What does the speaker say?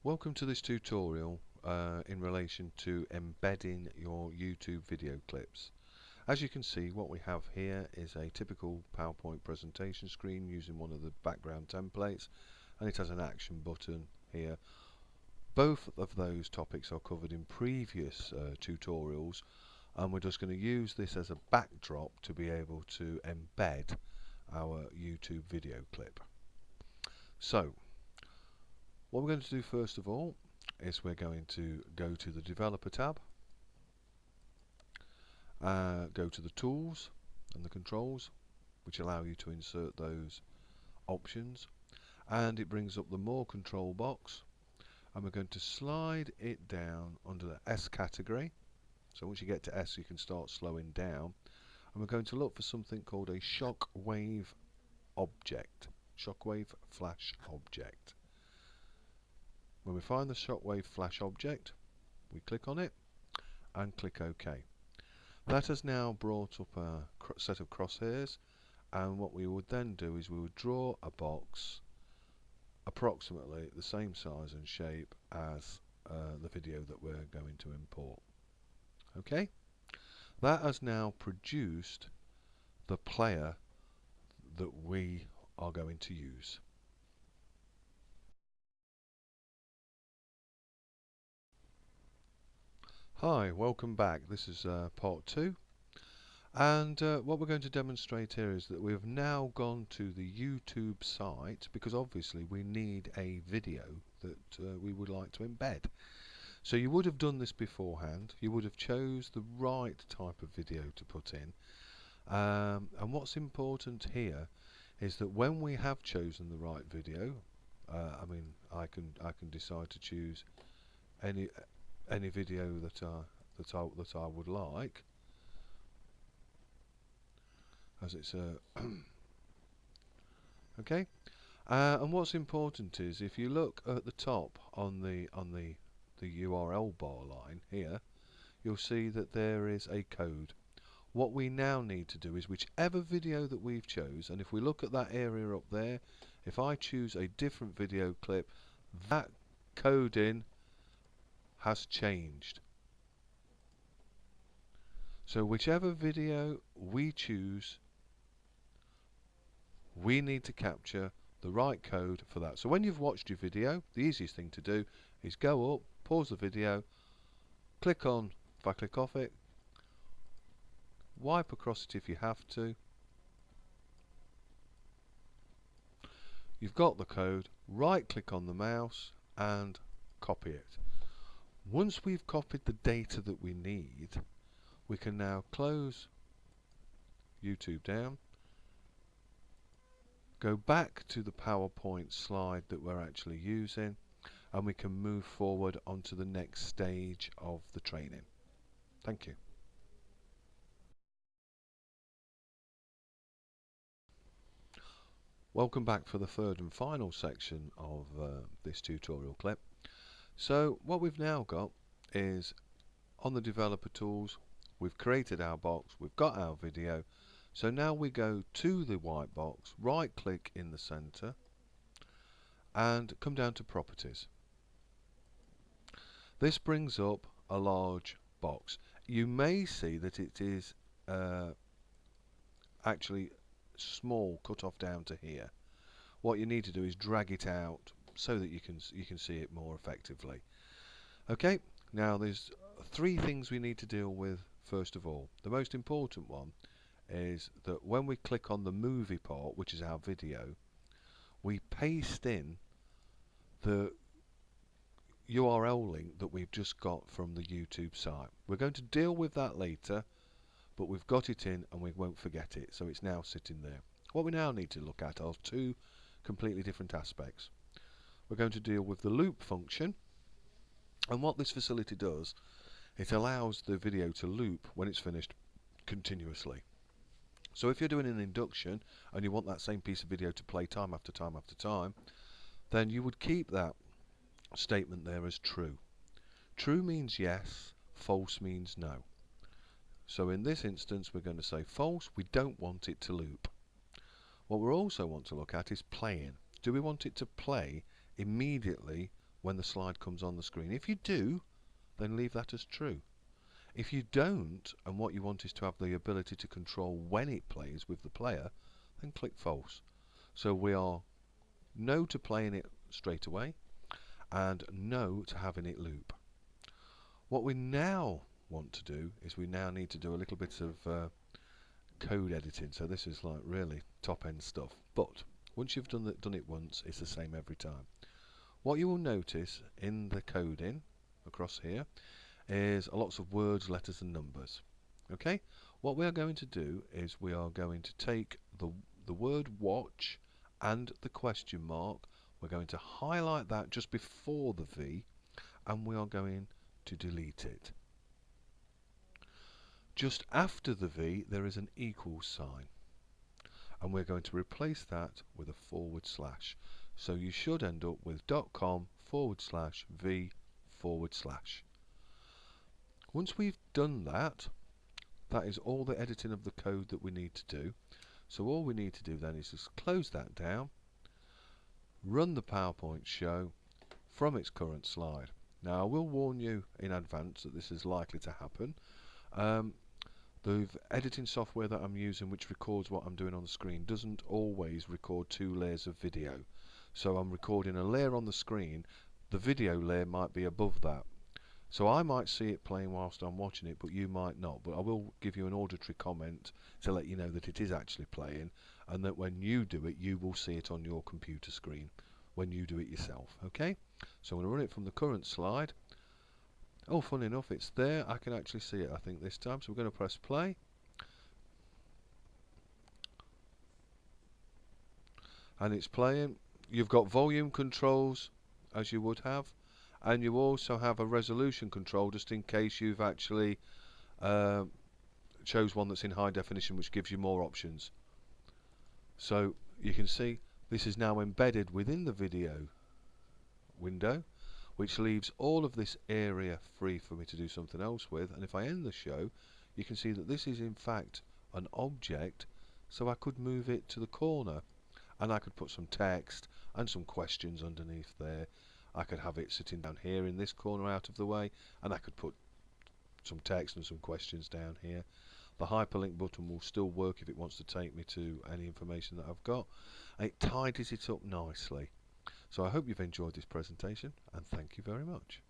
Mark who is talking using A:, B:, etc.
A: Welcome to this tutorial in relation to embedding your YouTube video clips. As you can see, what we have here is a typical PowerPoint presentation screen using one of the background templates, and it has an action button here. Both of those topics are covered in previous tutorials, and we're just going to use this as a backdrop to be able to embed our YouTube video clip. So what we're going to do first of all is we're going to go to the Developer tab, go to the Tools and the Controls, which allow you to insert those options, and it brings up the More control box, and we're going to slide it down under the S category. So once you get to S, you can start slowing down, and we're going to look for something called a shockwave object, shockwave flash object. When we find the shockwave flash object, we click on it and click OK. That has now brought up a set of crosshairs, and what we would then do is we would draw a box approximately the same size and shape as the video that we're going to import. Okay, that has now produced the player that we are going to use. Hi, welcome back. This is part 2, and what we're going to demonstrate here is that we've now gone to the YouTube site, because obviously we need a video that we would like to embed. So you would have done this beforehand. You would have chose the right type of video to put in, and what's important here is that when we have chosen the right video, I can decide to choose any video that I would like, as it's okay. And what's important is, if you look at the top on the URL bar line here, you'll see that there is a code. What we now need to do is, whichever video that we've chose, and if we look at that area up there, if I choose a different video clip, that coding has changed. So whichever video we choose, we need to capture the right code for that. So when you've watched your video, the easiest thing to do is go up, pause the video, click on, if I click off it, wipe across it if you have to. You've got the code, right click on the mouse and copy it. Once we've copied the data that we need, we can now close YouTube down, go back to the PowerPoint slide that we're actually using, and we can move forward onto the next stage of the training. Thank you. Welcome back for the third and final section of this tutorial clip. So what we've now got is, on the developer tools, we've created our box, we've got our video. So now we go to the white box, right click in the center, and come down to properties. This brings up a large box. You may see that it is actually small, cut off down to here. What you need to do is drag it out so that you can see it more effectively. Okay, now there's 3 things we need to deal with. First of all, the most important one is that when we click on the movie part, which is our video, we paste in the URL link that we've just got from the YouTube site. We're going to deal with that later, but we've got it in and we won't forget it, so it's now sitting there. What we now need to look at are 2 completely different aspects. We're going to deal with the loop function, and what this facility does, it allows the video to loop when it's finished continuously. So if you're doing an induction and you want that same piece of video to play time after time after time, then you would keep that statement there as true. True means yes, false means no. So in this instance we're going to say false, we don't want it to loop. What we also want to look at is playing. Do we want it to play immediately when the slide comes on the screen. If you do, then leave that as true. If you don't, and what you want is to have the ability to control when it plays with the player, then click false. So we are no to playing it straight away, and no to having it loop. What we now want to do is we now need to do a little bit of code editing. So this is like really top end stuff, but once you've done it once, it's the same every time. What you will notice in the coding across here is lots of words, letters and numbers. Okay, what we are going to do is we are going to take the word watch and the question mark, we're going to highlight that just before the V, and we are going to delete it. Just after the V there is an equal sign, and we're going to replace that with a /. So you should end up with .com/V/. Once we've done that, that is all the editing of the code that we need to do. So all we need to do then is just close that down, run the PowerPoint show from its current slide. Now I will warn you in advance that this is likely to happen. The editing software that I'm using, which records what I'm doing on the screen, doesn't always record 2 layers of video. So I'm recording a layer on the screen, the video layer might be above that. So I might see it playing whilst I'm watching it, but you might not. But I will give you an auditory comment to let you know that it is actually playing, and that when you do it, you will see it on your computer screen when you do it yourself. Okay? So I'm going to run it from the current slide. Oh, funny enough, it's there. I can actually see it, I think, this time. So we're going to press play. And it's playing. You've got volume controls, as you would have. And you also have a resolution control, just in case you've actually chose one that's in high definition, which gives you more options. So you can see this is now embedded within the video window, which leaves all of this area free for me to do something else with. And if I end the show, you can see that this is in fact an object, so I could move it to the corner, and I could put some text and some questions underneath there. I could have it sitting down here in this corner out of the way, and I could put some text and some questions down here. The hyperlink button will still work if it wants to take me to any information that I've got. And it tidies it up nicely. So I hope you've enjoyed this presentation, and thank you very much.